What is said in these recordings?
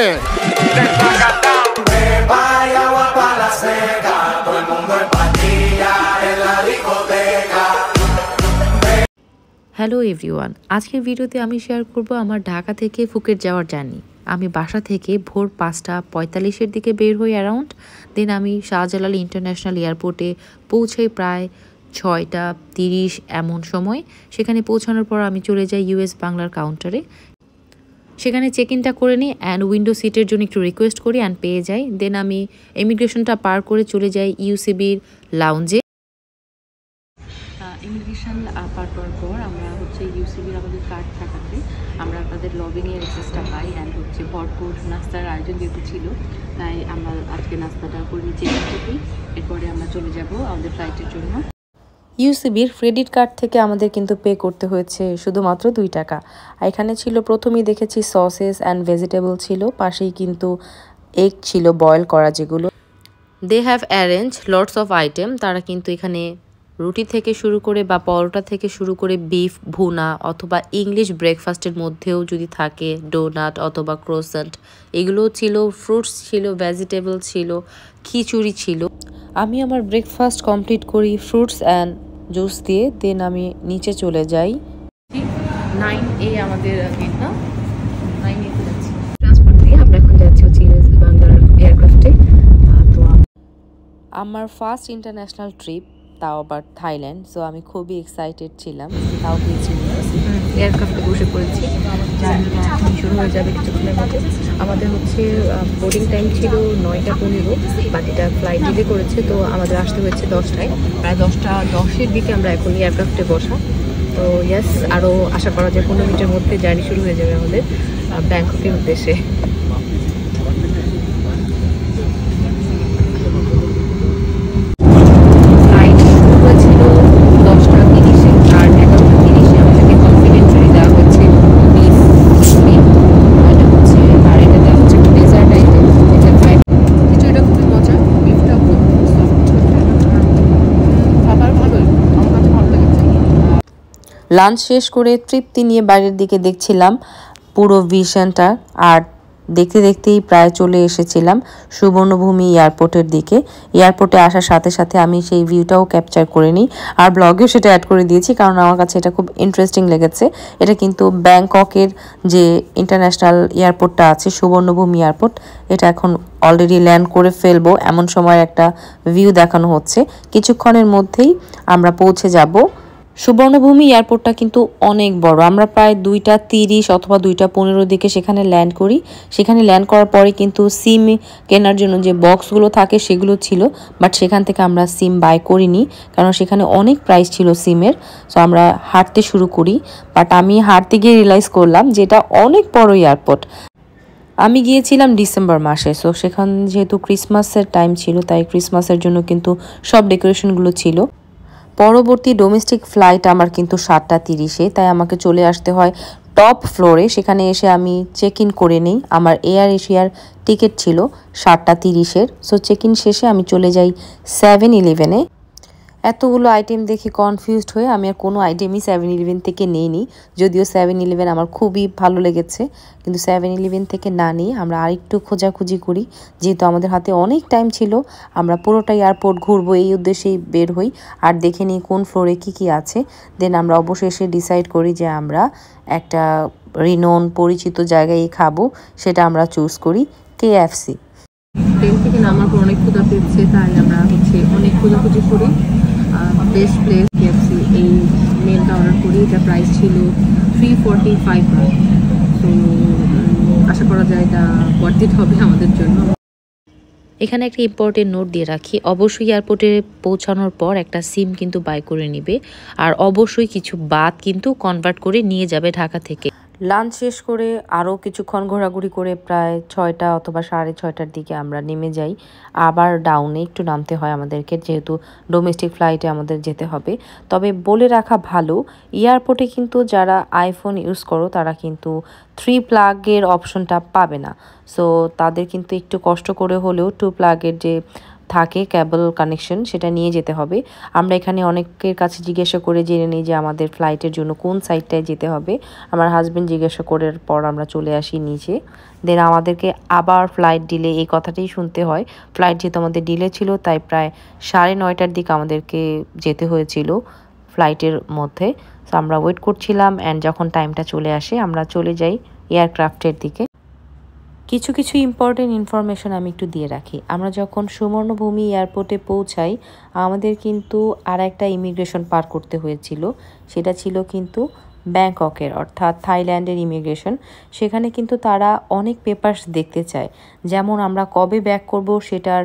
Ven. Me vaya para la seca, todo el mundo en pastilla en la discoteca. Hello everyone, আজকের ভিডিওতে আমি share করব আমার ঢাকা থেকে ফুকেট যাওয়ার জার্নি। আমি বাসা থেকে ভোর 5:45-এর দিকে বের হই অ্যারাউন্ড। দেন আমি শাহজালাল ইন্টারন্যাশনাল এয়ারপোর্টে পৌঁছাই প্রায় 6:30 এমন সময়। সেখানে পৌঁছানোর পর আমি চলে যাই ইউএস বাংলার কাউন্টারে। সেখানে চেক ইনটা করে নিই অ্যান্ড উইন্ডো সিটের জন্য একটু রিকোয়েস্ট করি অ্যান্ড পেয়ে যাই। দেন আমি ইমিগ্রেশনটা পার করে চলে যাই ইউসিবির লাউঞ্জে। ইমিগ্রেশন পার করার পর আমরা ইউসিবির আমাদের কার্ড থাকাতে আমরা তাদের লবিংয়ের অ্যাক্সেসটা পাই অ্যান্ড ভরপুর নাস্তার আয়োজন যেহেতু ছিল, তাই আমরা আজকে নাস্তাটা করে নিচে থেকেই এরপরে আমরা চলে যাব আমাদের ফ্লাইটের জন্য। ইউসিবির ক্রেডিট কার্ড থেকে আমাদের কিন্তু পে করতে হয়েছে শুধুমাত্র 2 টাকা। এখানে ছিল প্রথমেই দেখেছি সসেস অ্যান্ড ভেজিটেবল ছিল, পাশেই কিন্তু এগ ছিল বয়েল করা, যেগুলো they have arrange lots of item. তারা কিন্তু এখানে রুটি থেকে শুরু করে বা পরোটা থেকে শুরু করে বিফ ভুনা অথবা ইংলিশ ব্রেকফাস্টের মধ্যেও যদি থাকে ডোনাট অথবা ক্রোসেন্ট, এগুলোও ছিল, ফ্রুটস ছিল, ভেজিটেবল ছিল, খিচুড়ি ছিল। আমি আমার ব্রেকফাস্ট কমপ্লিট করি ফ্রুটস অ্যান্ড জুস দিয়ে। দেন আমি নিচে চলে যাই। 9A আমাদের গেট না, 9A-তে যাচ্ছি ট্রান্সপোর্ট দিয়ে। আমরা এখন যাচ্ছি ইউএস বাংলার এয়ারক্রাফটে। তো আমার ফার্স্ট ইন্টারন্যাশনাল ট্রিপ, তাও আবার থাইল্যান্ড। সো আমি খুবই এক্সাইটেড ছিলাম। তাও গিয়েছি এয়ারক্রাফটে, বসে পড়েছি। জার্নিটা এখন শুরু হয়ে যাবে কিছুক্ষণের মধ্যে। আমাদের বোর্ডিং টাইম ছিল 9:15, বাট এটা ফ্লাইট ডিলে করেছে, তো আমাদের আসতে হয়েছে 10টায়। প্রায় 10:10-এর দিকে আমরা এখন এয়ারক্রাফটে বসা। তো ইয়াস, আরও আশা করা যায় 15 মিনিটের মধ্যে জার্নি শুরু হয়ে যাবে আমাদের ব্যাংককের উদ্দেশ্যে। লাঞ্চ শেষ করে তৃপ্তি নিয়ে বাইরের দিকে দেখছিলাম পুরো ভিশনটা, আর দেখতে দেখতেই প্রায় চলে এসেছিলাম সুবর্ণভূমি এয়ারপোর্টের দিকে। এয়ারপোর্টে আসার সাথে সাথে আমি সেই ভিউটাও ক্যাপচার করে নিই, আর ব্লগেও সেটা অ্যাড করে দিয়েছি, কারণ আমার কাছে এটা খুব ইন্টারেস্টিং লেগেছে। এটা কিন্তু ব্যাংককের যে ইন্টারন্যাশনাল এয়ারপোর্টটা আছে, সুবর্ণভূমি এয়ারপোর্ট, এটা এখন অলরেডি ল্যান্ড করে ফেলবো এমন সময় একটা ভিউ দেখানো হচ্ছে। কিছুক্ষণের মধ্যেই আমরা পৌঁছে যাব। সুবর্ণভূমি এয়ারপোর্টটা কিন্তু অনেক বড়। আমরা প্রায় 2:30 অথবা 2:15 দিকে সেখানে ল্যান্ড করি। সেখানে ল্যান্ড করার পরে কিন্তু সিম কেনার জন্য যে বক্সগুলো থাকে সেগুলো ছিল, বাট সেখান থেকে আমরা সিম বাই করিনি, কারণ সেখানে অনেক প্রাইস ছিল সিমের। সো আমরা হাঁটতে শুরু করি, বাট আমি হাঁটতে গিয়ে রিয়েলাইজ করলাম যে এটা অনেক বড় এয়ারপোর্ট। আমি গিয়েছিলাম ডিসেম্বর মাসে, সো সেখানে যেহেতু ক্রিসমাসের টাইম ছিল, তাই ক্রিসমাসের জন্য কিন্তু সব ডেকোরেশনগুলো ছিল। পরবর্তী ডোমেস্টিক ফ্লাইট আমার কিন্তু 7:30-এ, তাই আমাকে চলে আসতে হয় টপ ফ্লোরে। সেখানে এসে আমি চেক ইন করে নিই। আমার এয়ার এশিয়ার টিকিট ছিল 7:30-এর। সো চেক ইন শেষে আমি চলে যাই 7-Eleven-এ। এতগুলো আইটেম দেখে কনফিউজড হয়ে আমি আর কোনো আইটেমই 7-Eleven থেকে নিইনি, যদিও 7-Eleven আমার খুবই ভালো লেগেছে, কিন্তু 7-Eleven থেকে না নিয়ে আমরা আরেকটু খোঁজাখুঁজি করি। যেহেতু আমাদের হাতে অনেক টাইম ছিল, আমরা পুরোটা এয়ারপোর্ট ঘুরবো এই উদ্দেশ্যেই বের হই, আর দেখে নিই কোন ফ্লোরে কী আছে। দেন আমরা অবশেষে ডিসাইড করি যে আমরা একটা রিনোন পরিচিত জায়গায় খাবো, সেটা আমরা চুজ করি KFC। ট্রেন থেকে নামার পর অনেক ক্ষুধা পেয়েছে, তাই আমরা অনেক খোঁজাখুঁজি করি। বেস্ট প্লেস KFC, এই মেলটা অর্ডার করি। এটা প্রাইস ছিল 345 টাকা। তো আশা করা যায় এটা ওয়ার্থ ইট হবে আমাদের জন্য। এখানে একটা ইম্পর্টেন্ট নোট দিয়ে রাখি, অবশ্যই এয়ারপোর্টে পৌঁছানোর পর একটা সিম কিন্তু বাই করে নিবে, আর অবশ্যই কিছু বাদ কিন্তু কনভার্ট করে নিয়ে যাবে ঢাকা থেকে। লাঞ্চ শেষ করে আরও কিছুক্ষণ ঘোরাঘুরি করে প্রায় 6টা অথবা 6:30-টার দিকে আমরা নেমে যাই। আবার ডাউনে একটু নামতে হয় আমাদেরকে, যেহেতু ডোমেস্টিক ফ্লাইটে আমাদের যেতে হবে। তবে বলে রাখা ভালো, এয়ারপোর্টে কিন্তু যারা আইফোন ইউজ করো তারা কিন্তু 3 প্লাগের অপশনটা পাবে না। সো তাদের কিন্তু একটু কষ্ট করে হলেও 2 প্লাগের যে থাকে কেবল কানেকশন, সেটা নিয়ে যেতে হবে। আমরা এখানে অনেকের কাছে জিজ্ঞাসা করে জেনে নিই যে আমাদের ফ্লাইটের জন্য কোন সাইডটায় যেতে হবে। আমার হাজব্যান্ড জিজ্ঞাসা করার পর আমরা চলে আসি নিচে। দেন আমাদেরকে আবার ফ্লাইট ডিলে এই কথাটাই শুনতে হয়। ফ্লাইট যেহেতু আমাদের ডিলে ছিল, তাই প্রায় 9:30টার দিকে আমাদেরকে যেতে হয়েছিল ফ্লাইটের মধ্যে। তো আমরা ওয়েট করছিলাম, অ্যান্ড যখন টাইমটা চলে আসে আমরা চলে যাই এয়ারক্রাফটের দিকে। কিছু কিছু ইম্পর্টেন্ট ইনফরমেশন আমি একটু দিয়ে রাখি। আমরা যখন সুবর্ণভূমি এয়ারপোর্টে পৌঁছাই, আমাদের কিন্তু আর একটা ইমিগ্রেশন পার করতে হয়েছিল। সেটা ছিল কিন্তু ব্যাংককের, অর্থাৎ থাইল্যান্ডের ইমিগ্রেশন। সেখানে কিন্তু তারা অনেক পেপারস দেখতে চায়, যেমন আমরা কবে ব্যাক করব সেটার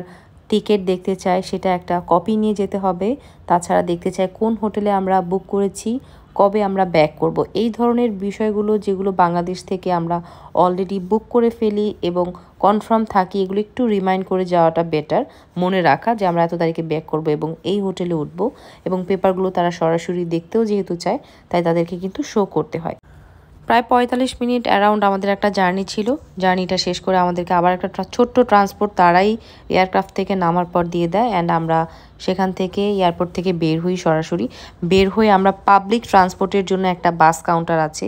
টিকিট দেখতে চায়, সেটা একটা কপি নিয়ে যেতে হবে। তাছাড়া দেখতে চায় কোন হোটেলে আমরা বুক করেছি, কবে আমরা ব্যাক করব। এই ধরনের বিষয়গুলো যেগুলো বাংলাদেশ থেকে আমরা অলরেডি বুক করে ফেলি এবং কনফার্ম থাকি, এগুলো একটু রিমাইন্ড করে যাওয়াটা বেটার, মনে রাখা যে আমরা এত তারিখে ব্যাক করব এবং এই হোটেলে উঠব। এবং পেপারগুলো তারা সরাসরি দেখতেও যেহেতু চায়, তাই তাদেরকে কিন্তু শো করতে হয়। প্রায় 45 মিনিট অ্যারাউন্ড আমাদের একটা জার্নি ছিল। জার্নিটা শেষ করে আমাদেরকে আবার একটা ছোট্ট ট্রান্সপোর্ট তারাই এয়ারক্রাফট থেকে নামার পর দিয়ে দেয়, অ্যান্ড আমরা সেখান থেকে এয়ারপোর্ট থেকে বের হই। সরাসরি বের হয়ে আমরা পাবলিক ট্রান্সপোর্টের জন্য একটা বাস কাউন্টার আছে,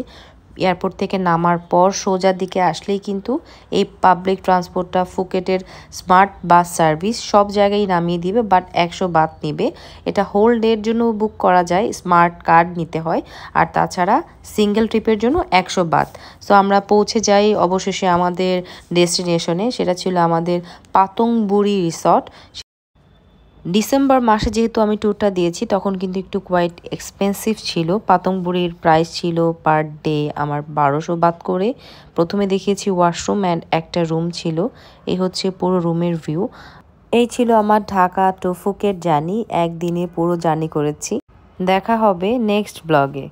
এয়ারপোর্ট থেকে নামার পর সোজা দিকে আসলেই কিন্তু এই পাবলিক ট্রান্সপোর্টটা ফুকেটের স্মার্ট বাস সার্ভিস সব জায়গায় নামিয়ে দিবে, বাট 100 বাত নেবে। এটা হোল ডের জন্য বুক করা যায়, স্মার্ট কার্ড নিতে হয়। আর তাছাড়া সিঙ্গেল ট্রিপের জন্য 100 বাত। সো আমরা পৌঁছে যাই অবশেষে আমাদের ডেস্টিনেশনে। সেটা ছিল আমাদের পাতংবুড়ি রিসর্ট। ডিসেম্বর মাসে যেহেতু আমি ট্যুরটা দিয়েছি, তখন কিন্তু একটু কোয়াইট এক্সপেন্সিভ ছিল। পাতংবুড়ির প্রাইস ছিল পার ডে আমার 1200 বাত করে। প্রথমে দেখিয়েছি ওয়াশরুম অ্যান্ড একটা রুম ছিল। এই হচ্ছে পুরো রুমের ভিউ। এই ছিল আমার ঢাকা টু ফুকেট জার্নি। একদিনে পুরো জার্নি করেছি। দেখা হবে নেক্সট ব্লগে।